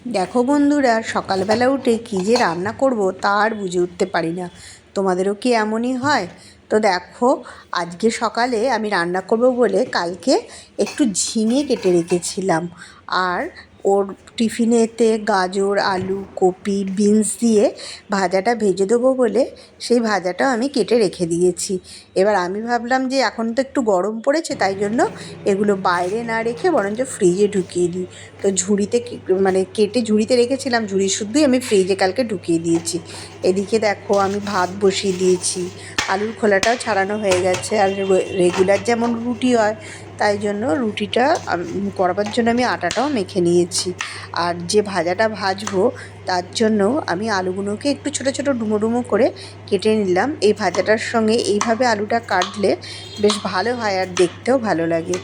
দেখো বন্ধুরা, সকালবেলা উঠে কী যে রান্না করব তা আর বুঝে উঠতে পারি না। তোমাদেরও কি এমনই হয়? তো দেখো, আজকে সকালে আমি রান্না করব বলে কালকে একটু ঝিঙে কেটে রেখেছিলাম। আর ওর টিফিনেতে গাজর, আলু, কপি, বিনস দিয়ে ভাজাটা ভেজে দেবো বলে সেই ভাজাটাও আমি কেটে রেখে দিয়েছি। এবার আমি ভাবলাম যে এখন তো একটু গরম পড়েছে, তাই জন্য এগুলো বাইরে না রেখে বরঞ্চ ফ্রিজে ঢুকিয়ে দিই। তো ঝুড়িতে মানে কেটে ঝুড়িতে রেখেছিলাম, ঝুড়ি শুদ্ধই আমি ফ্রিজে কালকে ঢুকিয়ে দিয়েছি। এদিকে দেখো, আমি ভাত বসিয়ে দিয়েছি, আলুর খোলাটাও ছাড়ানো হয়ে গেছে। আর রেগুলার যেমন রুটি হয়, তাই জন্য রুটিটা করবার জন্য আমি আটাটাও মেখে নিয়েছি। আর যে ভাজাটা ভাজবো তার জন্য আমি আলুগুলোকে একটু ছোটো ছোটো ডুমো ডুমো করে কেটে নিলাম। এই ভাজাটার সঙ্গে এইভাবে আলুটা কাটলে বেশ ভালো হয় আর দেখতেও ভালো লাগে।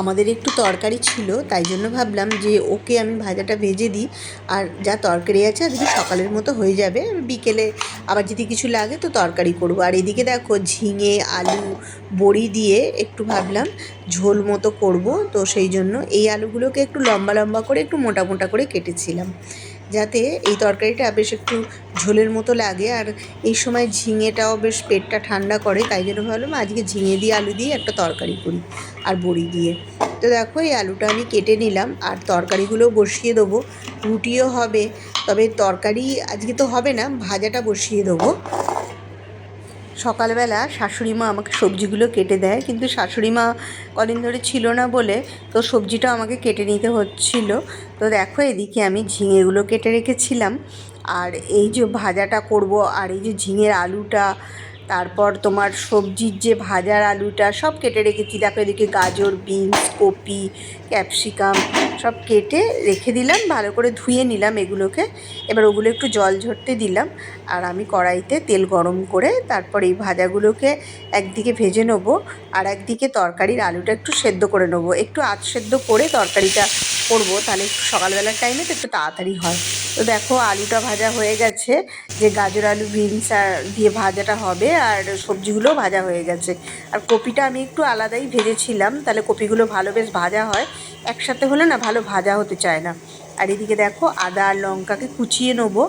আমাদের একটু তরকারি ছিল, তাই জন্য ভাবলাম যে ওকে আমি ভাজাটা ভেজে দিই। আর যা তরকারি আছে আজকে সকালের মতো হয়ে যাবে, বিকেলে আবার যদি কিছু লাগে তো তরকারি করব। আর এদিকে দেখো, ঝিঙে, আলু, বড়ি দিয়ে একটু ভাবলাম ঝোল মতো করব। তো সেই জন্য এই আলুগুলোকে একটু লম্বা লম্বা করে একটু মোটা মোটা করে কেটেছিলাম, যাতে এই তরকারিটা বেশ একটু ঝোলের মতো লাগে। আর এই সময় ঝিঙেটাও বেশ পেটটা ঠান্ডা করে, তাই জন্য ভাবলাম আজকে ঝিঙে দিয়ে আলু দিয়ে একটা তরকারি করি, আর বড়ি দিয়ে। তো দেখো, এই আলুটা আমি কেটে নিলাম আর তরকারিগুলোও বসিয়ে দেবো। রুটিও হবে, তবে তরকারি আজকে তো হবে না, ভাজাটা বসিয়ে দেবো। সকালবেলা শাশুড়ি মা আমাকে সবজিগুলো কেটে দেয়, কিন্তু শাশুড়ি মা কদিন ধরে ছিল না বলে তো সবজিটা আমাকে কেটে নিতে হচ্ছিল। তো দেখো, এদিকে আমি ঝিঙেগুলো কেটে রেখেছিলাম। আর এই যে ভাজাটা করব, আর এই যে ঝিঙের আলুটা, তারপর তোমার সবজির যে ভাজার আলুটা সব কেটে রেখেছি। দেখো, এদিকে গাজর, বিনস, কপি, ক্যাপসিকাম সব কেটে রেখে দিলাম, ভালো করে ধুয়ে নিলাম এগুলোকে। এবার ওগুলো একটু জল ঝরতে দিলাম। আর আমি কড়াইতে তেল গরম করে তারপর এই ভাজাগুলোকে একদিকে ভেজে নেবো, আর একদিকে তরকারির আলুটা একটু সেদ্ধ করে নেবো। একটু আধ সেদ্ধ করে তরকারিটা করবো, তাহলে একটু সকালবেলার টাইমে তো একটু তাড়াতাড়ি হয়। তো দেখো, আলুটা ভাজা হয়ে গেছে, যে গাজর, আলু, বিনস দিয়ে ভাজাটা হবে, আর সবজিগুলোও ভাজা হয়ে গেছে। আর কপিটা আমি একটু আলাদাই ভেজেছিলাম, তাহলে কপিগুলো ভালো বেশ ভাজা হয়। একসাথে হলে না ভালো ভাজা হতে চায় না। আর এদিকে দেখো, আদা আর লঙ্কাকে কুচিয়ে নেবো।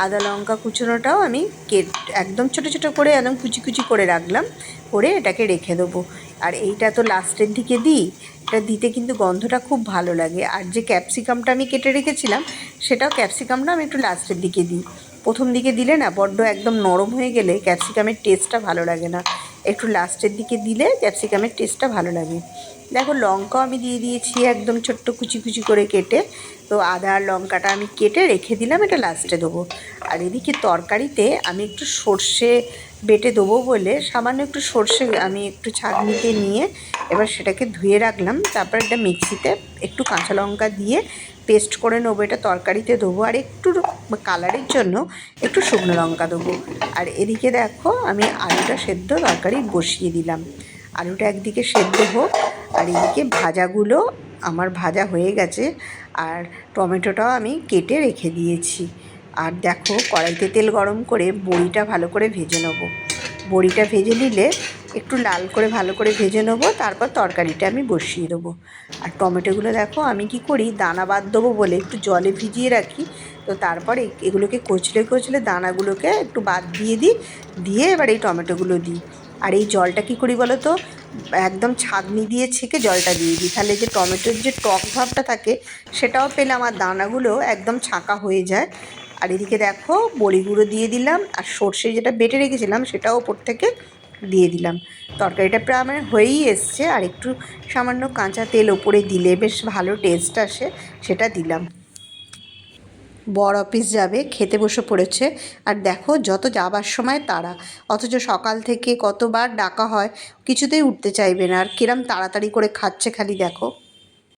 আদা লঙ্কা কুচোনোটাও আমি একদম ছোটো ছোটো করে একদম কুচি কুচি করে রাখলাম, করে এটাকে রেখে দেবো। আর এইটা তো লাস্টের দিকে দিই, এটা দিতে কিন্তু গন্ধটা খুব ভালো লাগে। আর যে ক্যাপসিকামটা আমি কেটে রেখেছিলাম, সেটাও ক্যাপসিকামটা আমি একটু লাস্টের দিকে দিই। প্রথম দিকে দিলে না বড্ড একদম নরম হয়ে গেলে ক্যাপসিকামের টেস্টটা ভালো লাগে না, একটু লাস্টের দিকে দিলে ক্যাপসিকামের টেস্টটা ভালো লাগে। দেখো, লঙ্কাও আমি দিয়ে দিয়েছি একদম ছোট্ট কুচি কুচি করে কেটে। তো আদা আর লঙ্কাটা আমি কেটে রেখে দিলাম, এটা লাস্টে দেবো। আর এদিকে তরকারিতে আমি একটু সর্ষে বেটে দেবো বলে সামান্য একটু সর্ষে আমি একটু ছাঁকনিতে নিয়ে এবার সেটাকে ধুয়ে রাখলাম। তারপর এটা মিক্সিতে একটু কাঁচা লঙ্কা দিয়ে পেস্ট করে নেবো, এটা তরকারিতে দেবো। আর একটু কালারের জন্য একটু শুকনো লঙ্কা দেবো। আর এদিকে দেখো, আমি আলুটা সেদ্ধ তরকারি বসিয়ে দিলাম। আলুটা একদিকে সেদ্ধ হোক, আর এদিকে ভাজাগুলো আমার ভাজা হয়ে গেছে। আর টমেটোটাও আমি কেটে রেখে দিয়েছি। আর দেখো, কড়াইতে তেল গরম করে বড়িটা ভালো করে ভেজে নেবো। বড়িটা ভেজে নিলে একটু লাল করে ভালো করে ভেজে নেবো, তারপর তরকারিটা আমি বসিয়ে দেবো। আর টমেটোগুলো দেখো, আমি কি করি, দানা বাদ দেবো বলে একটু জলে ভিজিয়ে রাখি। তো তারপরে এগুলোকে কচলে কচলে দানাগুলোকে একটু বাদ দিয়ে দিই, দিয়ে এবার এই টমেটোগুলো দিই। আর এই জলটা কী করি বলো তো, একদম ছাঁকনি দিয়ে ছেঁকে জলটা দিয়ে দিই, তাহলে যে টমেটোর যে টক ভাবটা থাকে সেটাও পেলে আমার দানাগুলো একদম ছাঁকা হয়ে যায়। আর এদিকে দেখো, বড়ি গুঁড়ো দিয়ে দিলাম, আর সর্ষে যেটা বেটে রেখেছিলাম সেটাও ওপর থেকে দিয়ে দিলাম। তরকারিটা প্রায় আমার হয়েই এসছে, আর একটু সামান্য কাঁচা তেল ওপরে দিলে বেশ ভালো টেস্ট আসে, সেটা দিলাম। বর অফিস যাবে, খেতে বসে পড়েছে। আর দেখো, যত যাবার সময় তারা, অথচ সকাল থেকে কতবার ডাকা হয়, কিছুতেই উঠতে চাইবে না। আর কিরম তাড়াতাড়ি করে খাচ্ছে খালি দেখো।